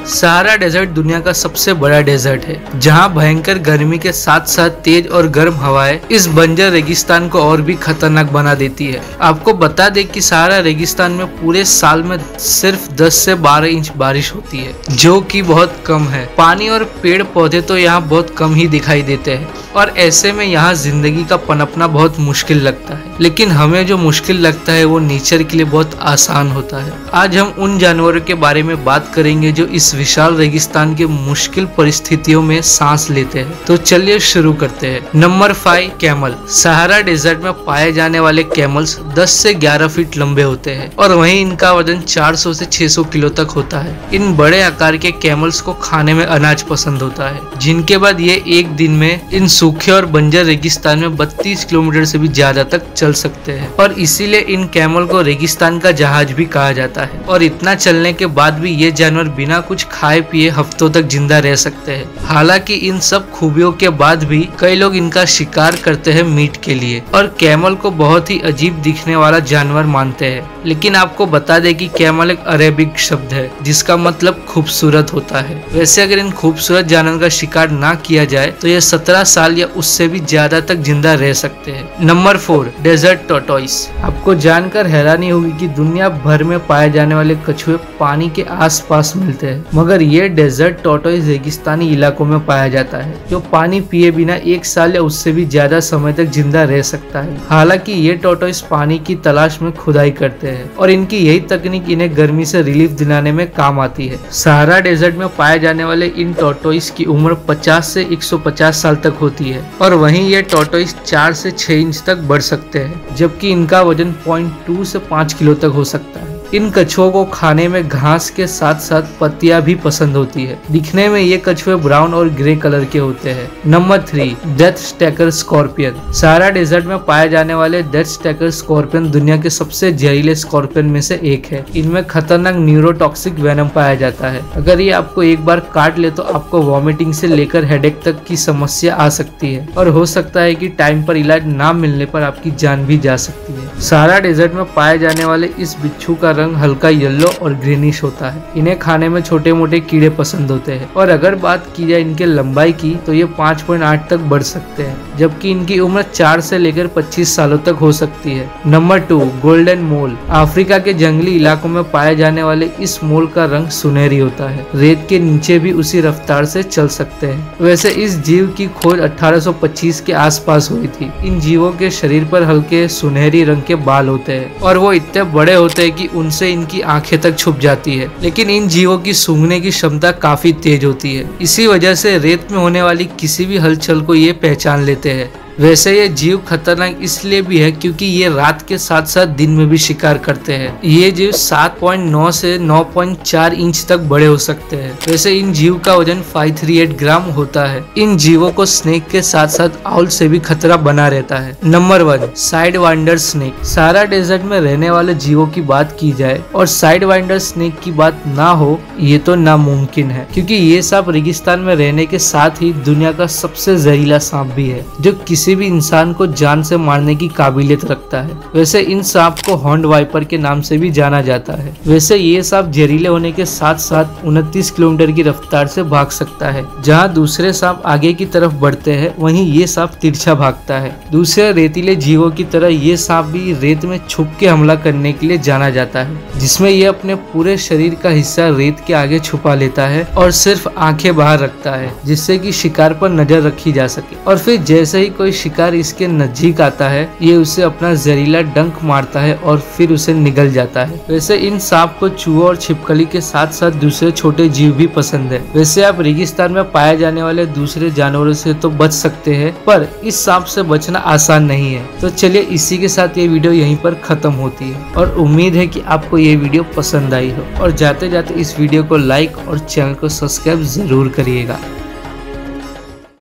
Sahara desert दुनिया का सबसे बड़ा डेजर्ट है, जहां भयंकर गर्मी के साथ साथ तेज और गर्म हवाएं इस बंजर रेगिस्तान को और भी खतरनाक बना देती है। आपको बता दें कि सहारा रेगिस्तान में पूरे साल में सिर्फ 10 से 12 इंच बारिश होती है, जो कि बहुत कम है। पानी और पेड़ पौधे तो यहाँ बहुत कम ही दिखाई देते हैं और ऐसे में यहाँ जिंदगी का पनपना बहुत मुश्किल लगता है। लेकिन हमें जो मुश्किल लगता है वो नेचर के लिए बहुत आसान होता है। आज हम उन जानवरों के बारे में बात करेंगे जो इस विशाल रेगिस्तान के मुश्किल परिस्थितियों में सांस लेते हैं। तो चलिए शुरू करते हैं। Number 5, camel. सहारा डेजर्ट में पाए जाने वाले कैमल्स 10 से 11 फीट लंबे होते हैं और वहीं इनका वजन 400 से 600 किलो तक होता है। इन बड़े आकार के कैमल्स को खाने में अनाज पसंद होता है, जिनके बाद ये एक दिन में इन सूखे और बंजर रेगिस्तान में 32 किलोमीटर से भी ज्यादा तक चल सकते हैं और इसीलिए इन कैमल को रेगिस्तान का जहाज भी कहा जाता है। और इतना चलने के बाद भी ये जानवर बिना कुछ खाए पिए हफ्तों तक जिंदा रह सकते हैं। हालांकि इन सब खूबियों के बाद भी कई लोग इनका शिकार करते हैं मीट के लिए और कैमल को बहुत ही अजीब दिखने वाला जानवर मानते हैं। लेकिन आपको बता दें कि कैमल एक अरेबिक शब्द है जिसका मतलब खूबसूरत होता है। वैसे अगर इन खूबसूरत जानवर का शिकार ना किया जाए तो ये 17 साल या उससे भी ज्यादा तक जिंदा रह सकते हैं। Number 4, desert tortoise. आपको जानकर हैरानी होगी कि दुनिया भर में पाए जाने वाले कछुए पानी के आसपास मिलते हैं, मगर ये डेजर्ट टॉर्टोइस रेगिस्तानी इलाकों में पाया जाता है, जो पानी पिए बिना 1 साल या उससे भी ज्यादा समय तक जिंदा रह सकता है। हालांकि ये टॉर्टोइस पानी की तलाश में खुदाई करते हैं और इनकी यही तकनीक इन्हें गर्मी से रिलीफ दिलाने में काम आती है। सहारा डेजर्ट में पाए जाने वाले इन टॉर्टोइस की उम्र 50 से 150 साल तक होती है और वहीं ये टॉर्टोइस 4 से 6 इंच तक बढ़ सकते हैं, जबकि इनका वजन 0.2 से 5 किलो तक हो सकता है। इन कछुओं को खाने में घास के साथ साथ पत्तियां भी पसंद होती है। दिखने में ये कछुए ब्राउन और ग्रे कलर के होते हैं। Number 3, death stalker scorpion. Sahara desert में पाए जाने वाले डेथ स्टैकर स्कॉर्पियन दुनिया के सबसे जहरीले स्कॉर्पियन में से एक है। इनमें खतरनाक न्यूरोटॉक्सिक वेनम पाया जाता है। अगर ये आपको एक बार काट ले तो आपको वॉमिटिंग से लेकर हेडेक तक की समस्या आ सकती है और हो सकता है कि टाइम पर इलाज ना मिलने पर आपकी जान भी जा सकती है। सहारा डेजर्ट में पाए जाने वाले इस बिच्छू का रंग हल्का येलो और ग्रीनिश होता है। इन्हें खाने में छोटे मोटे कीड़े पसंद होते हैं और अगर बात की जाए इनके लंबाई की तो ये 5.8 तक बढ़ सकते हैं, जबकि इनकी उम्र 4 से लेकर 25 सालों तक हो सकती है। नंबर 2, गोल्डन मोल। अफ्रीका के जंगली इलाकों में पाए जाने वाले इस मोल का रंग सुनहरी होता है। रेत के नीचे भी उसी रफ्तार से चल सकते हैं। वैसे इस जीव की खोज 1825 के आसपास हुई थी। इन जीवों के शरीर पर हल्के सुनहरी रंग के बाल होते हैं और वो इतने बड़े होते हैं कि उनसे इनकी आंखें तक छुप जाती है। लेकिन इन जीवों की सूंघने की क्षमता काफी तेज होती है। इसी वजह से रेत में होने वाली किसी भी हलचल को ये पहचान लेते हैं। वैसे ये जीव खतरनाक इसलिए भी है क्योंकि ये रात के साथ साथ दिन में भी शिकार करते हैं। ये जीव 7.9 से 9.4 इंच तक बड़े हो सकते हैं। वैसे इन जीव का वजन 538 ग्राम होता है। इन जीवों को स्नेक के साथ साथ आउल से भी खतरा बना रहता है। Number 1, sidewinder snake. Sahara desert में रहने वाले जीवों की बात की जाए और साइड वाइंडर स्नेक की बात ना हो ये तो नामुमकिन है, क्योंकि ये सांप रेगिस्तान में रहने के साथ ही दुनिया का सबसे जहरीला सांप भी है, जो किसी भी इंसान को जान से मारने की काबिलियत रखता है। वैसे इन सांप को हॉर्न वाइपर के नाम से भी जाना जाता है। वैसे ये सांप जहरीले होने के साथ साथ 29 किलोमीटर की रफ्तार से भाग सकता है। जहां दूसरे सांप आगे की तरफ बढ़ते हैं वहीं ये सांप तिरछा भागता है। दूसरे रेतीले जीवों की तरह ये सांप भी रेत में छुप के हमला करने के लिए जाना जाता है, जिसमें ये अपने पूरे शरीर का हिस्सा रेत के आगे छुपा लेता है और सिर्फ आंखें बाहर रखता है, जिससे कि शिकार पर नजर रखी जा सके। और फिर जैसे ही कोई शिकार इसके नजदीक आता है ये उसे अपना जहरीला डंक मारता है और फिर उसे निगल जाता है। वैसे इन सांप को चूहों और छिपकली के साथ साथ दूसरे छोटे जीव भी पसंद है। वैसे आप रेगिस्तान में पाए जाने वाले दूसरे जानवरों से तो बच सकते हैं, पर इस सांप से बचना आसान नहीं है। तो चलिए इसी के साथ ये वीडियो यहीं पर खत्म होती है और उम्मीद है कि आपको ये वीडियो पसंद आई हो। और जाते जाते इस वीडियो को लाइक और चैनल को सब्सक्राइब जरूर करिएगा।